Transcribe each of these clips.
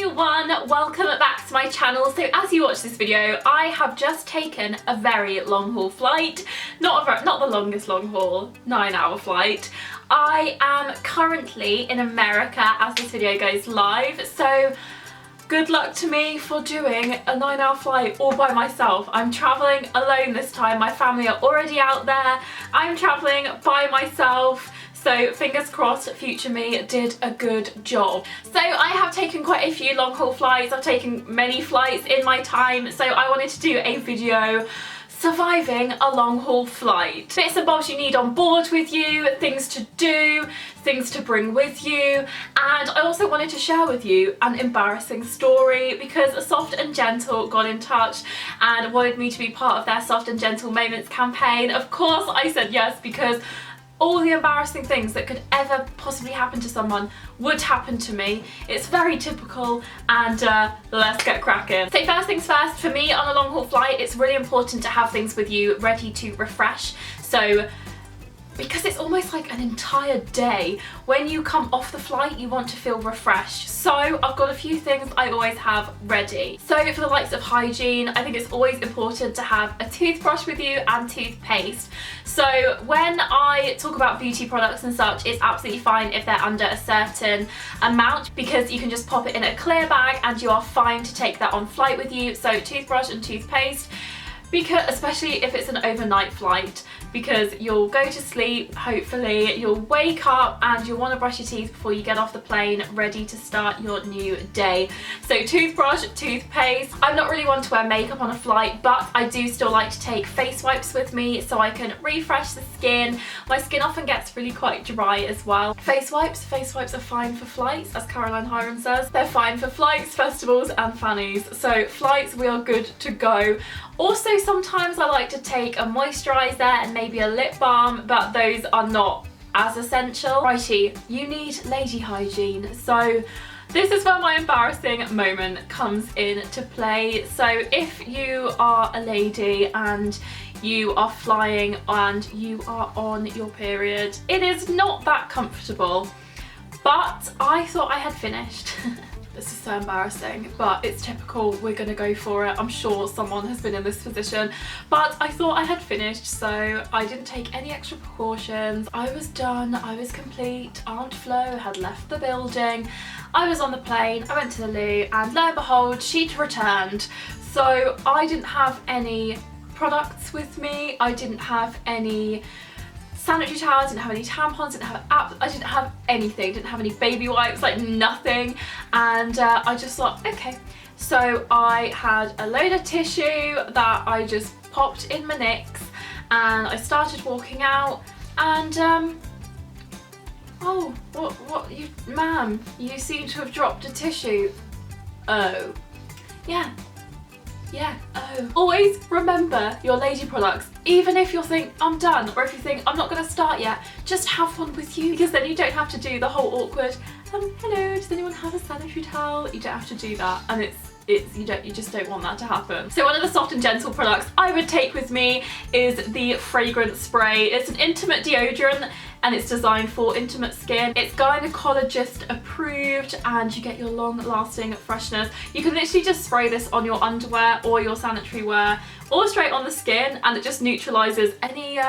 everyone, welcome back to my channel. So as you watch this video, I have just taken a very long haul flight. Not the longest long haul, 9-hour flight. I am currently in America as this video goes live, so good luck to me for doing a 9-hour flight all by myself. I'm traveling alone this time. My family are already out there. I'm traveling by myself. So fingers crossed future me did a good job. So I have taken quite a few long haul flights. I've taken many flights in my time. So I wanted to do a video surviving a long haul flight. Bits and bobs you need on board with you, things to do, things to bring with you, and I also wanted to share with you an embarrassing story because Soft and Gentle got in touch and wanted me to be part of their Soft and Gentle Moments campaign. Of course I said yes, because all the embarrassing things that could ever possibly happen to someone would happen to me. It's very typical, and let's get cracking. So first things first, for me on a long haul flight, it's really important to have things with you ready to refresh. So because it's almost like an entire day, when you come off the flight you want to feel refreshed. So I've got a few things I always have ready. So for the likes of Hygiene, I think it's always important to have a toothbrush with you and toothpaste. So when I talk about beauty products and such, it's absolutely fine if they're under a certain amount, because you can just pop it in a clear bag and you are fine to take that on flight with you. So toothbrush and toothpaste, because especially if it's an overnight flight, because you'll go to sleep, hopefully, you'll wake up and you'll want to brush your teeth before you get off the plane, ready to start your new day. So toothbrush, toothpaste. I'm not really one to wear makeup on a flight, but I do still like to take face wipes with me so I can refresh the skin. My skin often gets really quite dry as well. Face wipes are fine for flights, as Caroline Hiram says. They're fine for flights, festivals and fannies. So flights, we are good to go. Also, sometimes I like to take a moisturiser and maybe a lip balm, but those are not as essential. Righty, you need lady hygiene. So this is where my embarrassing moment comes into play. So if you are a lady and you are flying and you are on your period, it is not that comfortable, but I thought I had finished. This is so embarrassing, but it's typical, we're gonna go for it. I'm sure someone has been in this position, but I thought I had finished, so I didn't take any extra precautions. I was done, I was complete. Aunt Flo had left the building. I was on the plane, I went to the loo, and lo and behold, she'd returned. So I didn't have any products with me, I didn't have any sanitary towels, didn't have any tampons, I didn't have anything, didn't have any baby wipes, like nothing. And I just thought, okay. So I had a load of tissue that I just popped in my nicks, and I started walking out, and oh, what, you, ma'am, you seem to have dropped a tissue. Oh, yeah, oh. Always remember your lady products. Even if you think I'm done, or if you think I'm not going to start yet, just have one with you, because then you don't have to do the whole awkward, hello, does anyone have a sanitary towel? You don't have to do that, and you just don't want that to happen. So one of the Soft and Gentle products I would take with me is the fragrance spray. It's an intimate deodorant and it's designed for intimate skin. It's gynecologist approved and you get your long lasting freshness. You can literally just spray this on your underwear or your sanitary wear or straight on the skin, and it just neutralizes any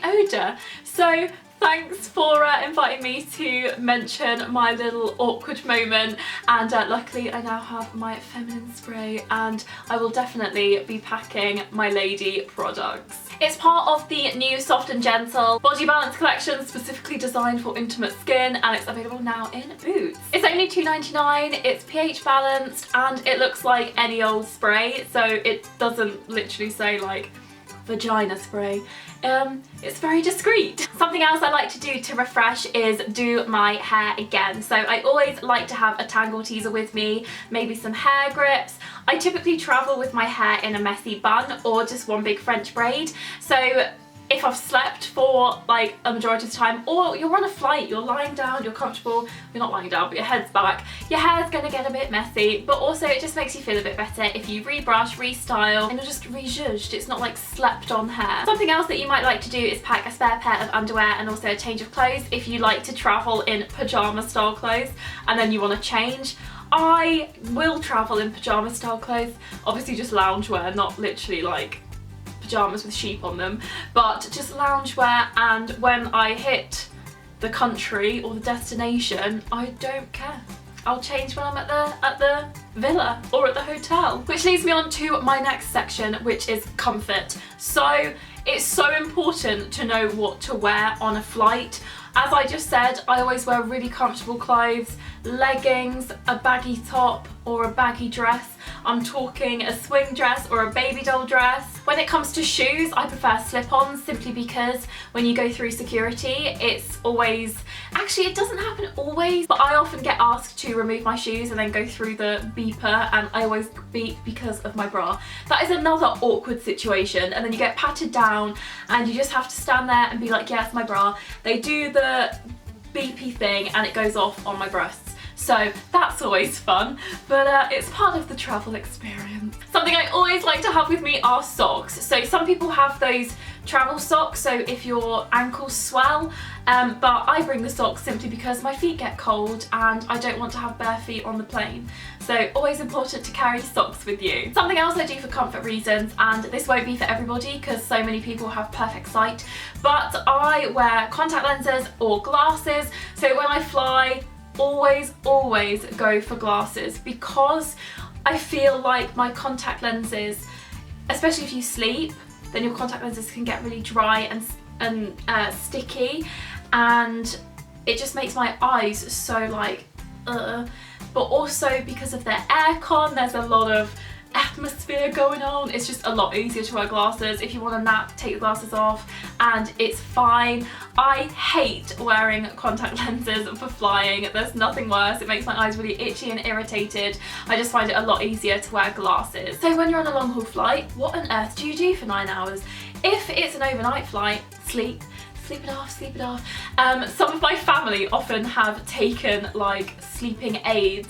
odor. So thanks for inviting me to mention my little awkward moment, and luckily I now have my feminine spray, and I will definitely be packing my lady products. It's part of the new Soft and Gentle Body Balance collection, specifically designed for intimate skin, and it's available now in Boots. It's only $2.99, it's pH balanced, and it looks like any old spray, so it doesn't literally say like vagina spray. It's very discreet. Something else I like to do to refresh is do my hair again. So I always like to have a tangle teaser with me, maybe some hair grips. I typically travel with my hair in a messy bun or just one big French braid. So if I've slept for like a majority of the time, or you're on a flight, you're lying down, you're comfortable, you're not lying down but your head's back, your hair's gonna get a bit messy, but also it just makes you feel a bit better if you rebrush, restyle, and you're just rejudged. It's not like slept on hair. Something else that you might like to do is pack a spare pair of underwear and also a change of clothes if you like to travel in pyjama style clothes and then you want to change. I will travel in pyjama style clothes, obviously just loungewear, not literally like pyjamas with sheep on them, but just loungewear. And when I hit the country or the destination, I don't care. I'll change when I'm at the villa or at the hotel. Which leads me on to my next section, which is comfort. So it's so important to know what to wear on a flight. As I just said, I always wear really comfortable clothes, leggings, a baggy top or a baggy dress. I'm talking a swing dress or a baby doll dress. When it comes to shoes, I prefer slip-ons simply because when you go through security, it's always, actually it doesn't happen always, but I often get asked to remove my shoes and then go through the beeper, and I always beep because of my bra. That is another awkward situation, and then you get patted down and you just have to stand there and be like, yes, my bra. They do the beepy thing and it goes off on my breasts. So that's always fun, but it's part of the travel experience. Something I always like to have with me are socks. So some people have those travel socks, so if your ankles swell, but I bring the socks simply because my feet get cold and I don't want to have bare feet on the plane. So always important to carry socks with you. Something else I do for comfort reasons, and this won't be for everybody because so many people have perfect sight, but I wear contact lenses or glasses. So when I fly, always go for glasses, because I feel like my contact lenses, especially if you sleep, then your contact lenses can get really dry and sticky, and it just makes my eyes so like but also because of their aircon, there's a lot of atmosphere going on. It's just a lot easier to wear glasses. If you want to nap, take the glasses off and it's fine. I hate wearing contact lenses for flying. There's nothing worse. It makes my eyes really itchy and irritated. I just find it a lot easier to wear glasses. So when you're on a long haul flight, what on earth do you do for 9 hours? If it's an overnight flight, sleep it off. Some of my family often have taken like sleeping aids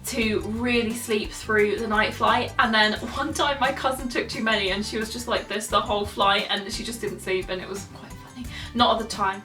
to really sleep through the night flight, and then one time my cousin took too many and she was just like this the whole flight and she just didn't sleep, and it was quite funny. Not at the time,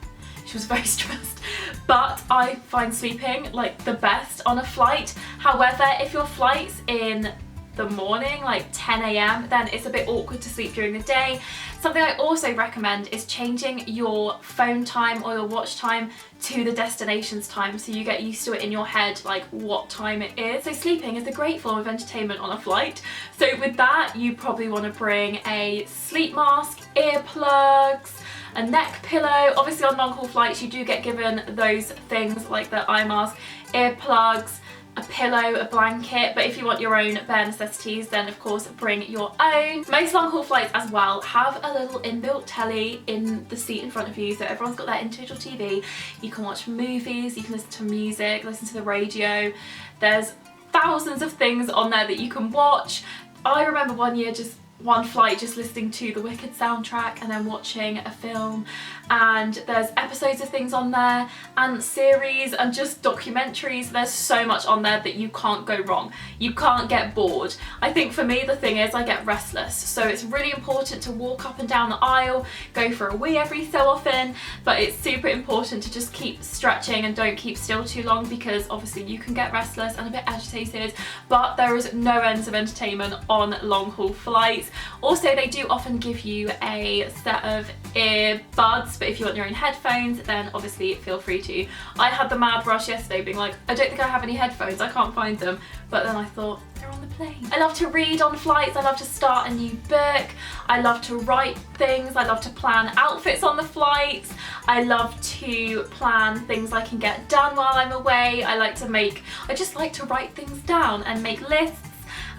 she was very stressed, but I find sleeping like the best on a flight. However, if your flight's in the morning, like 10 AM, then it's a bit awkward to sleep during the day. Something I also recommend is changing your phone time or your watch time to the destination's time, so you get used to it in your head, like what time it is. So sleeping is a great form of entertainment on a flight. So with that, you probably want to bring a sleep mask, earplugs, a neck pillow. Obviously on long haul flights you do get given those things like the eye mask, earplugs, a pillow, a blanket, but if you want your own bare necessities, then of course bring your own. Most long haul flights as well have a little inbuilt telly in the seat in front of you, so everyone's got their individual TV. You can watch movies, you can listen to music, listen to the radio. There's thousands of things on there that you can watch. I remember one flight just listening to the Wicked soundtrack and then watching a film, and there's episodes of things on there and series and just documentaries. There's so much on there that you can't go wrong. You can't get bored. I think for me the thing is I get restless, so it's really important to walk up and down the aisle, go for a wee every so often, but it's super important to just keep stretching and don't keep still too long, because obviously you can get restless and a bit agitated, but there is no ends of entertainment on long haul flights. Also, they do often give you a set of earbuds, but if you want your own headphones, then obviously feel free to. I had the mad rush yesterday being like, I don't think I have any headphones, I can't find them, but then I thought, they're on the plane. I love to read on flights, I love to start a new book, I love to write things, I love to plan outfits on the flights, I love to plan things I can get done while I'm away. I just like to write things down and make lists.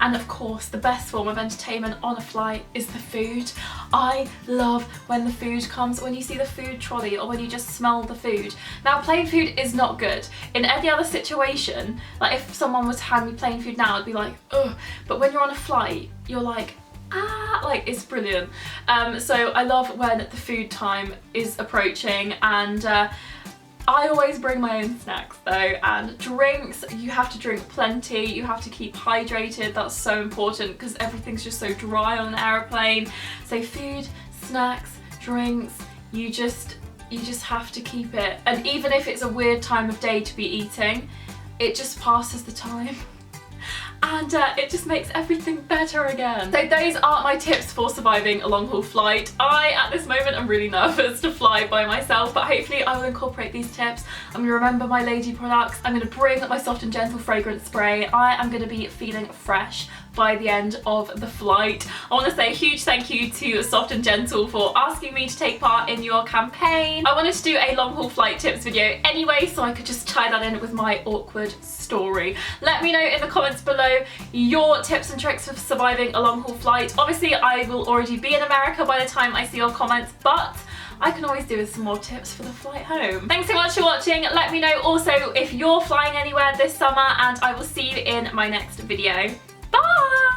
And of course, the best form of entertainment on a flight is the food. I love when the food comes, when you see the food trolley or when you just smell the food. Now, plain food is not good. In any other situation, like if someone was to hand me plain food now, I'd be like, ugh. But when you're on a flight, you're like, ah, like it's brilliant. So I love when the food time is approaching, and I always bring my own snacks though, and drinks. You have to drink plenty, you have to keep hydrated. That's so important because everything's just so dry on an aeroplane. So food, snacks, drinks, you just have to keep it. And even if it's a weird time of day to be eating, it just passes the time. And it just makes everything better again. So those are my tips for surviving a long haul flight. I, at this moment, am really nervous to fly by myself, but hopefully I will incorporate these tips. I'm gonna remember my lady products. I'm gonna bring my Soft and Gentle fragrance spray. I am gonna be feeling fresh by the end of the flight. I want to say a huge thank you to Soft and Gentle for asking me to take part in your campaign. I wanted to do a long haul flight tips video anyway, so I could just tie that in with my awkward story. Let me know in the comments below your tips and tricks for surviving a long haul flight. Obviously I will already be in America by the time I see your comments, but I can always do with some more tips for the flight home. Thanks so much for watching. Let me know also if you're flying anywhere this summer, and I will see you in my next video. Bye!